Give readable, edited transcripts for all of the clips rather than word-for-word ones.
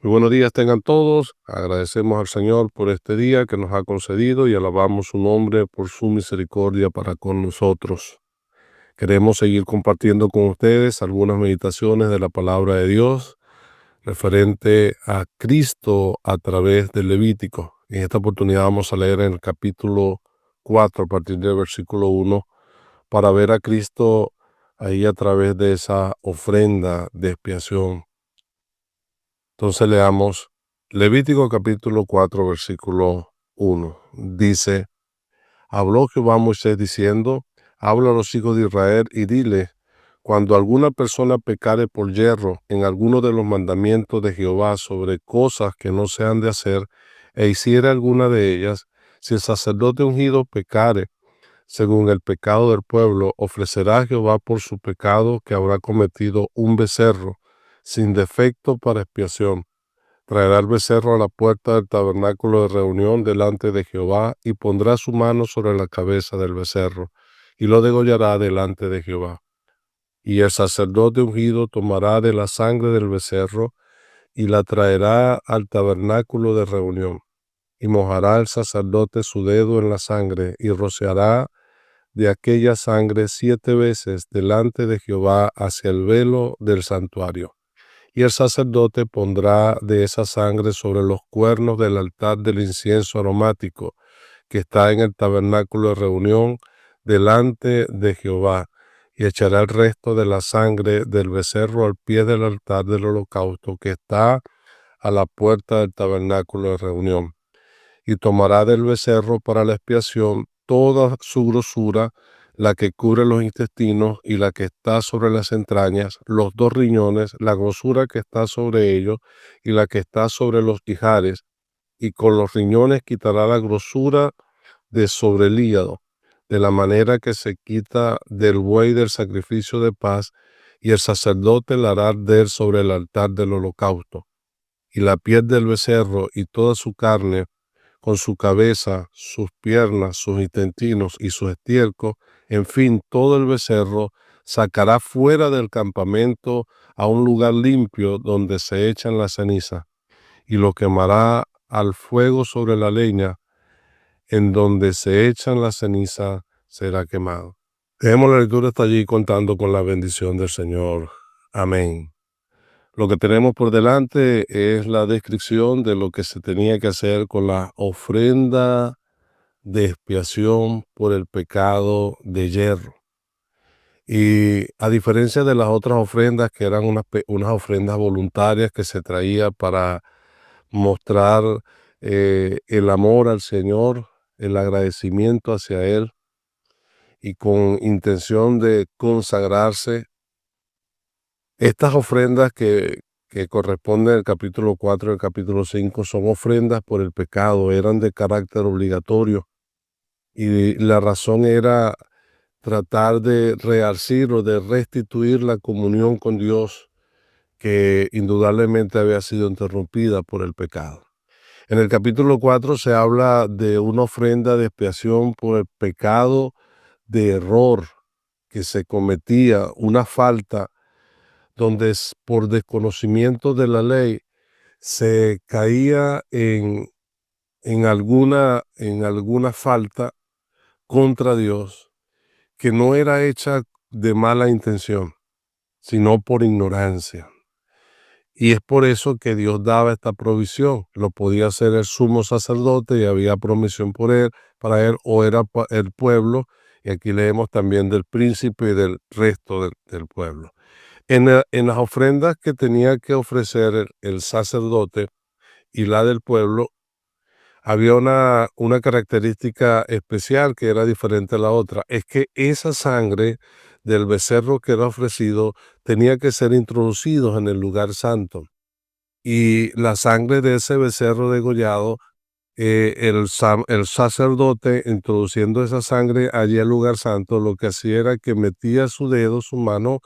Muy buenos días tengan todos. Agradecemos al Señor por este día que nos ha concedido y alabamos su nombre por su misericordia para con nosotros. Queremos seguir compartiendo con ustedes algunas meditaciones de la palabra de Dios referente a Cristo a través del Levítico. En esta oportunidad vamos a leer en el capítulo 4 a partir del versículo 1 para ver a Cristo ahí a través de esa ofrenda de expiación. Entonces leamos Levítico capítulo 4 versículo 1. Dice: Habló Jehová a Moisés diciendo: Habla a los hijos de Israel y dile: Cuando alguna persona pecare por yerro en alguno de los mandamientos de Jehová sobre cosas que no se han de hacer, e hiciere alguna de ellas, si el sacerdote ungido pecare según el pecado del pueblo, ofrecerá a Jehová por su pecado que habrá cometido un becerro sin defecto para expiación. Traerá el becerro a la puerta del tabernáculo de reunión delante de Jehová y pondrá su mano sobre la cabeza del becerro y lo degollará delante de Jehová. Y el sacerdote ungido tomará de la sangre del becerro y la traerá al tabernáculo de reunión. Y mojará el sacerdote su dedo en la sangre y rociará de aquella sangre 7 veces delante de Jehová hacia el velo del santuario. Y el sacerdote pondrá de esa sangre sobre los cuernos del altar del incienso aromático que está en el tabernáculo de reunión delante de Jehová, y echará el resto de la sangre del becerro al pie del altar del holocausto que está a la puerta del tabernáculo de reunión. Y tomará del becerro para la expiación toda su grosura, la que cubre los intestinos y la que está sobre las entrañas, los 2 riñones, la grosura que está sobre ellos y la que está sobre los ijares, y con los riñones quitará la grosura de sobre el hígado, de la manera que se quita del buey del sacrificio de paz, y el sacerdote la hará arder sobre el altar del holocausto. Y la piel del becerro y toda su carne, con su cabeza, sus piernas, sus intestinos y su estiércol, en fin, todo el becerro, sacará fuera del campamento a un lugar limpio donde se echan las cenizas, y lo quemará al fuego sobre la leña, en donde se echan las cenizas será quemado. Dejemos la lectura hasta allí contando con la bendición del Señor. Amén. Lo que tenemos por delante es la descripción de lo que se tenía que hacer con la ofrenda de expiación por el pecado de yerro. Y a diferencia de las otras ofrendas, que eran unas ofrendas voluntarias que se traía para mostrar el amor al Señor, el agradecimiento hacia Él, y con intención de consagrarse, estas ofrendas que corresponden al capítulo 4 y al capítulo 5 son ofrendas por el pecado, eran de carácter obligatorio, y la razón era tratar de rearcir o de restituir la comunión con Dios que indudablemente había sido interrumpida por el pecado. En el capítulo 4 se habla de una ofrenda de expiación por el pecado de error que se cometía, una falta donde por desconocimiento de la ley se caía en alguna falta contra Dios que no era hecha de mala intención, sino por ignorancia. Y es por eso que Dios daba esta provisión. Lo podía hacer el sumo sacerdote y había provisión para él, o era el pueblo, y aquí leemos también del príncipe y del resto del pueblo. En las ofrendas que tenía que ofrecer el sacerdote y la del pueblo, había una característica especial que era diferente a la otra. Es que esa sangre del becerro que era ofrecido tenía que ser introducido en el lugar santo. Y la sangre de ese becerro degollado, el sacerdote, introduciendo esa sangre allí al lugar santo, lo que hacía era que metía su dedo, su mano,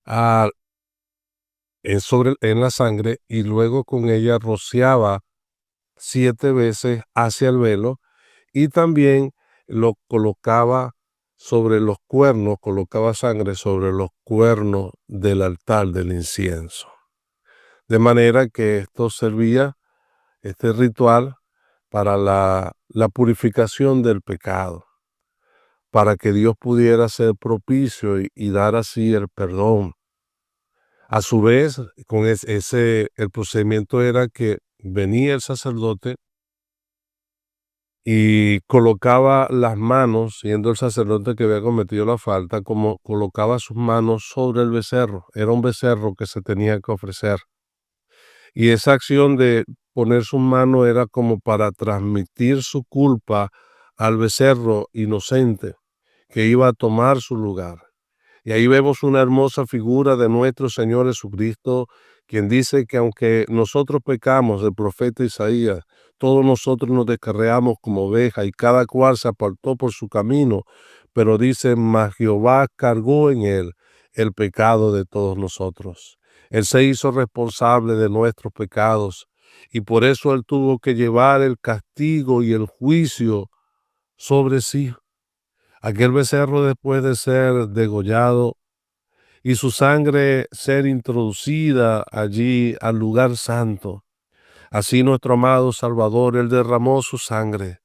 a en la sangre, y luego con ella rociaba 7 veces hacia el velo, y también lo colocaba sobre los cuernos, colocaba sangre sobre los cuernos del altar del incienso. De manera que esto servía, este ritual, para la purificación del pecado, para que Dios pudiera ser propicio y dar así el perdón. A su vez, con el procedimiento era que venía el sacerdote y colocaba las manos, siendo el sacerdote que había cometido la falta, como colocaba sus manos sobre el becerro. Era un becerro que se tenía que ofrecer. Y esa acción de poner su mano era como para transmitir su culpa al becerro inocente que iba a tomar su lugar. Y ahí vemos una hermosa figura de nuestro Señor Jesucristo, quien dice que aunque nosotros pecamos, el profeta Isaías, todos nosotros nos descarriamos como ovejas y cada cual se apartó por su camino, pero dice, mas Jehová cargó en él el pecado de todos nosotros. Él se hizo responsable de nuestros pecados y por eso él tuvo que llevar el castigo y el juicio sobre sí. Aquel becerro, después de ser degollado y su sangre ser introducida allí al lugar santo, así nuestro amado Salvador, él derramó su sangre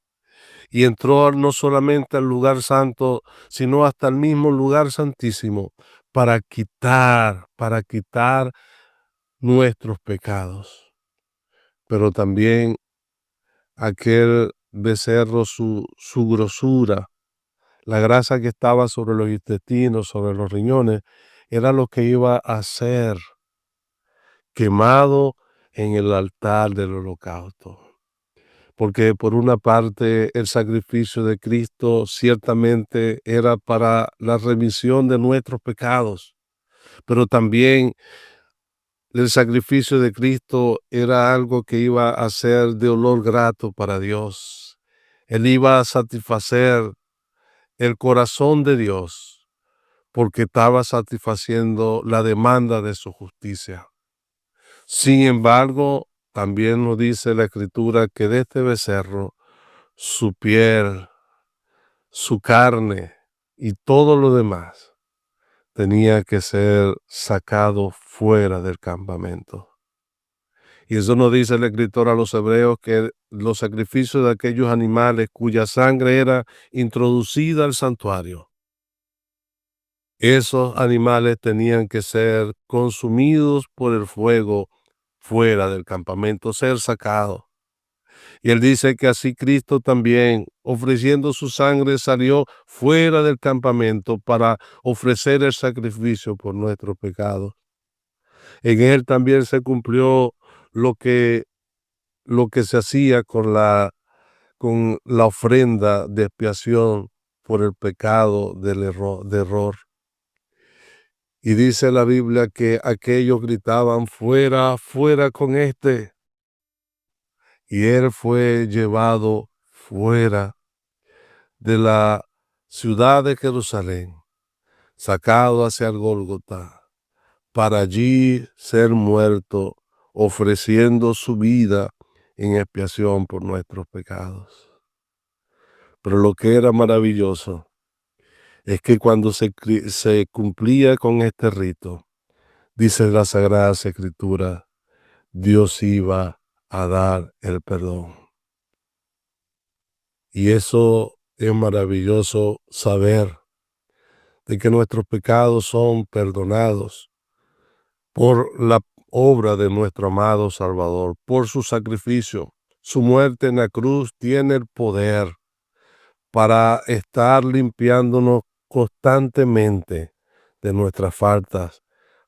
y entró no solamente al lugar santo, sino hasta el mismo lugar santísimo para quitar nuestros pecados. Pero también aquel becerro, su grosura, la grasa que estaba sobre los intestinos, sobre los riñones, era lo que iba a ser quemado en el altar del holocausto. Porque por una parte el sacrificio de Cristo ciertamente era para la remisión de nuestros pecados, pero también el sacrificio de Cristo era algo que iba a ser de olor grato para Dios. Él iba a satisfacer el corazón de Dios porque estaba satisfaciendo la demanda de su justicia. Sin embargo, también nos dice la Escritura que de este becerro, su piel, su carne y todo lo demás tenía que ser sacado fuera del campamento. Y eso nos dice el escritor a los hebreos, que los sacrificios de aquellos animales cuya sangre era introducida al santuario, esos animales tenían que ser consumidos por el fuego fuera del campamento, ser sacados. Y él dice que así Cristo también, ofreciendo su sangre, salió fuera del campamento para ofrecer el sacrificio por nuestros pecados. En él también se cumplió lo que, lo que se hacía con la ofrenda de expiación por el pecado de error. Y dice la Biblia que aquellos gritaban, fuera, fuera con este. Y él fue llevado fuera de la ciudad de Jerusalén, sacado hacia el Gólgota, para allí ser muerto, ofreciendo su vida en expiación por nuestros pecados. Pero lo que era maravilloso es que cuando se cumplía con este rito, dice la Sagrada Escritura, Dios iba a dar el perdón. Y eso es maravilloso saber, de que nuestros pecados son perdonados por la obra de nuestro amado Salvador, por su sacrificio. Su muerte en la cruz tiene el poder para estar limpiándonos constantemente de nuestras faltas,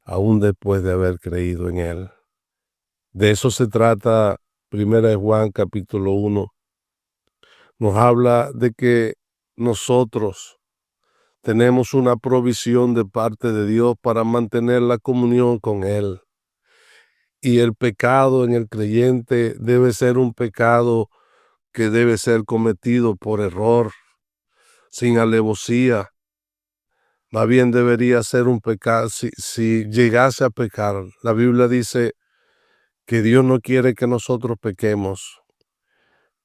aún después de haber creído en Él. De eso se trata 1 Juan capítulo 1. Nos habla de que nosotros tenemos una provisión de parte de Dios para mantener la comunión con Él. Y el pecado en el creyente debe ser un pecado que debe ser cometido por error, sin alevosía. Más bien debería ser un pecado, si llegase a pecar. La Biblia dice que Dios no quiere que nosotros pequemos,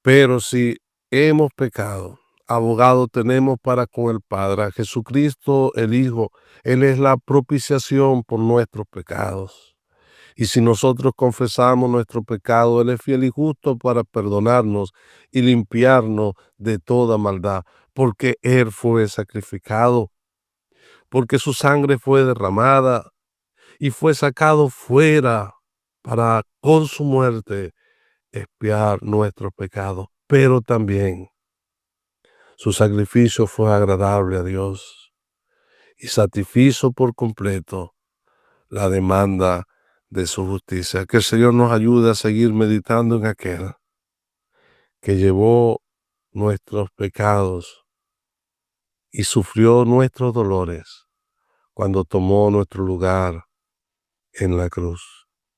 pero si hemos pecado, abogado tenemos para con el Padre, a Jesucristo el Hijo. Él es la propiciación por nuestros pecados. Y si nosotros confesamos nuestro pecado, Él es fiel y justo para perdonarnos y limpiarnos de toda maldad, porque Él fue sacrificado, porque su sangre fue derramada y fue sacado fuera para con su muerte expiar nuestros pecados. Pero también su sacrificio fue agradable a Dios y satisfizo por completo la demanda de su justicia. Que el Señor nos ayude a seguir meditando en aquel que llevó nuestros pecados y sufrió nuestros dolores cuando tomó nuestro lugar en la cruz.